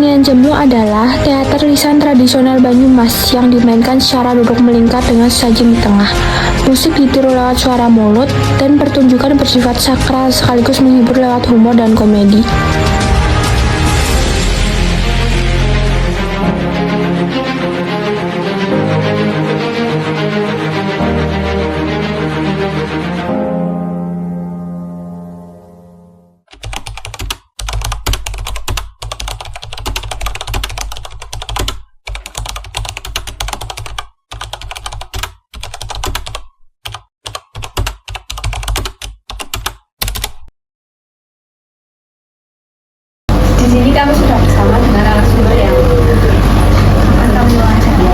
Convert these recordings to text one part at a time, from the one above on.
Kesenian Jemblung adalah teater lisan tradisional Banyumas yang dimainkan secara duduk melingkar dengan sajian di tengah. Musik ditiru lewat suara mulut dan pertunjukan bersifat sakral sekaligus menghibur lewat humor dan komedi. Di sini kami sudah bersama dengan narasumber yang akan mewawancara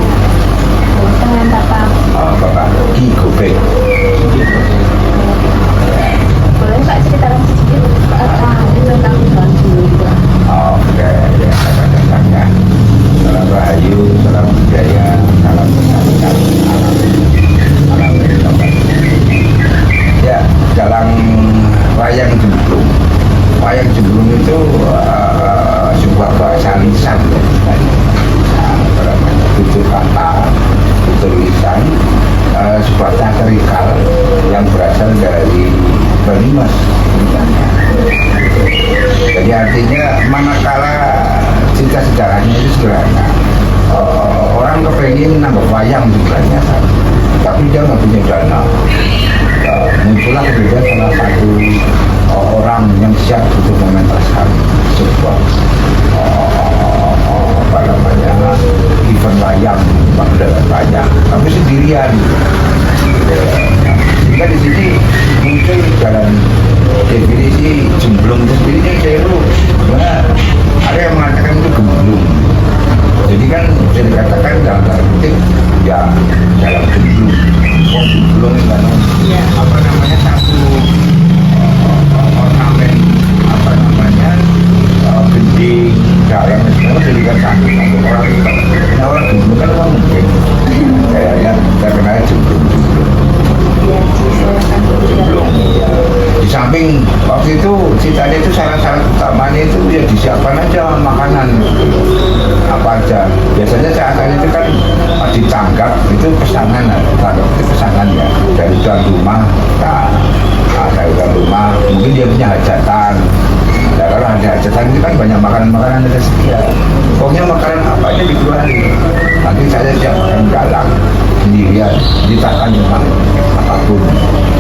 dengan Bapak Ki Gobek. boleh Pak ceritakan sedikit tentang Tuhan dulu. Oke, ya, tentangnya. Salam Rahayu, salam budaya, salam kesehatan, alam kehidupan. Ya, dalam wayang jemblung. Wayang jemblung itu sebuah bahasa lisan, tutur kata, tutur lisan, sebuah teatrikal yang berasal dari Banyumas. Jadi artinya manakala cerita sejarahnya itu sederhana, orang kepengen nambah wayang sebenarnya, tapi dia nggak punya dana. Muncullah kemudian salah satu orang yang siap untuk mementaskan sebuah event wayang, wayang, tapi sendirian. Sehingga di sini muncul dalam definisi jemblung itu sendiri ini keliru. Ada yang mengatakan itu gemblung. Jadi kan bisa dikatakan dalam tanda kutip ya dalam jemblung. Jemblung itu kan apa namanya satu ornamen gending dalam semua jadikan satu orang itu. Nah orang jemblung kan memang mungkin kayaknya terkenal jemblung. Di samping waktu itu ceritanya itu syarat-syarat utamanya itu ya disiapkan aja makanan apa aja. Biasanya saat itu kan ditanggap itu pesanan, pesanan ya dari tuan rumah. Dari tuan rumah mungkin dia punya hajatan. Nah, kalau ada hajatan itu kan banyak makanan-makanan yang tersedia. Pokoknya makanan apa aja dikeluarin. Nanti saya siap makan galang sendirian, ditahan memang apapun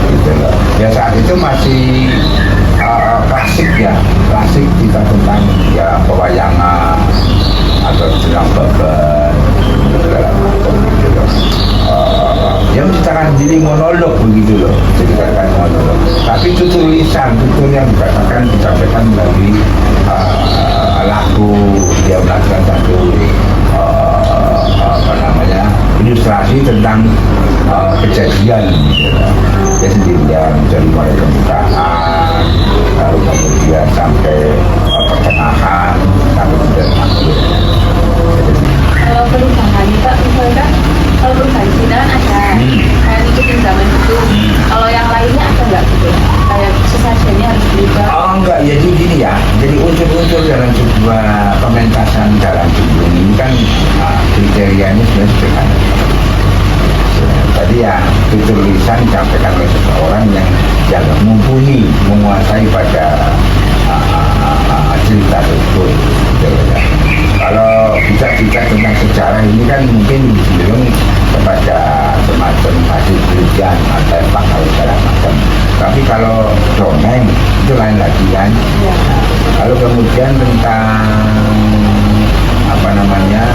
gitu loh. Ya saat itu masih klasik ya, klasik kita tentang ya pewayangan atau sedang beban segala macam gitu loh. Yang menciptakan diri monolog begitu loh, ceritakan monolog. Tapi tutur lisan, tutur yang dikatakan disampaikan melalui lagu, dia melakukan satu ilustrasi tentang kejadian gitu. Dia sendirian dari mulai pembukaan lalu kemudian sampai pertengahan sampai kemudian akhir. Kalau perubahan Pak, misalkan kalau perubahan Cina kan ada kayak ngikutin zaman itu. Kalau yang lainnya ada nggak gitu? Kayak sesajennya harus berubah. Oh enggak, jadi gini ya. Jadi unsur-unsur dalam sebuah pementasan dalam jemblung ini kan kriterianya sebenarnya sederhana. Tadi ya tutur lisan disampaikan oleh seseorang yang mumpuni, menguasai pada cerita tersebut. Kalau bisa cerita tentang sejarah ini kan mungkin cenderung kepada semacam hasil penelitian atau pakal segala macam. Tapi kalau dongeng itu lain lagi kan. Lalu kemudian tentang apa namanya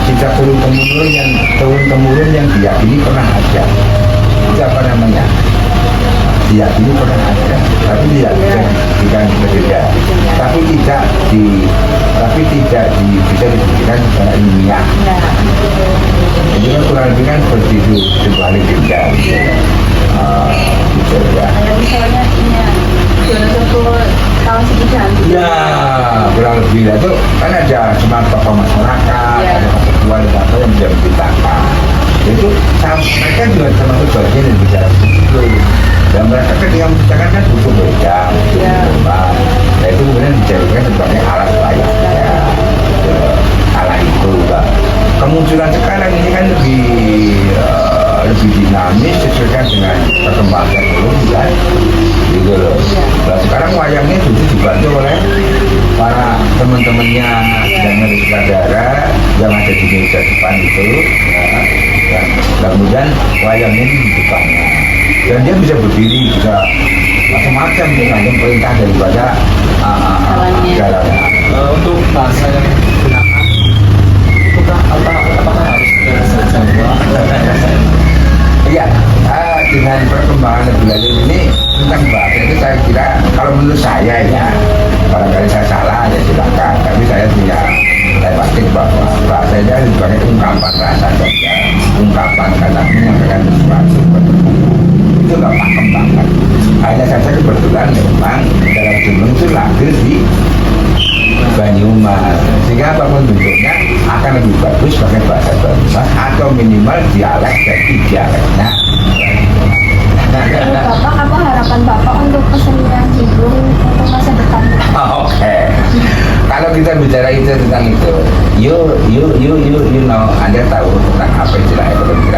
cerita turun temurun yang diyakini pernah ada. Itu apa namanya? Diyakini pernah ada, tapi tidak berbeda. Tapi tidak bisa disebutkan secara ilmiah. Jadi kan kurang lebih kan seperti itu sebuah legenda. Gitu ya. Kayak misalnya ini Jono tahun sekian. Ya, kurang lebih itu kan ada cuma tokoh masyarakat, ada ketua atau yang bisa menceritakan. Itu mereka juga termasuk bagian dari bicara itu. Dan mereka kan yang menceritakan kan butuh beda, nah itu kemudian dijadikan sebagai alat layaknya. kemunculan sekarang ini kan lebih dinamis sesuai dengan perkembangan teknologi kan, gitu loh. Nah, sekarang wayangnya justru dibantu oleh para teman-temannya yang dari sutradara yang ada di meja depan itu, ya, dan kemudian wayangnya di depannya, dan dia bisa berdiri, bisa macam-macam tergantung perintah daripada jalannya. Untuk bahasa yang digunakan apakah harus bahasa Jawa? Iya, dengan perkembangan lebih lanjut ini tentang bahasa itu saya kira, kalau menurut saya ya, barangkali saya salah ya silakan, tapi saya pasti bahwa bahasanya sebagai ungkapan rasa saja, ungkapan kata menyampaikan sesuatu itu nggak pakem banget. Hanya saja kebetulan memang dalam jumlah itu lahir di Banyumas, sehingga apapun bentuknya akan lebih bagus pakai bahasa Banyumas atau minimal dialek dari dialeknya. Bapak, apa harapan Bapak untuk kesenian Cibung untuk masa depan? Oke. Kalau kita bicara itu tentang itu, you know, Anda tahu tentang apa istilah ekonomi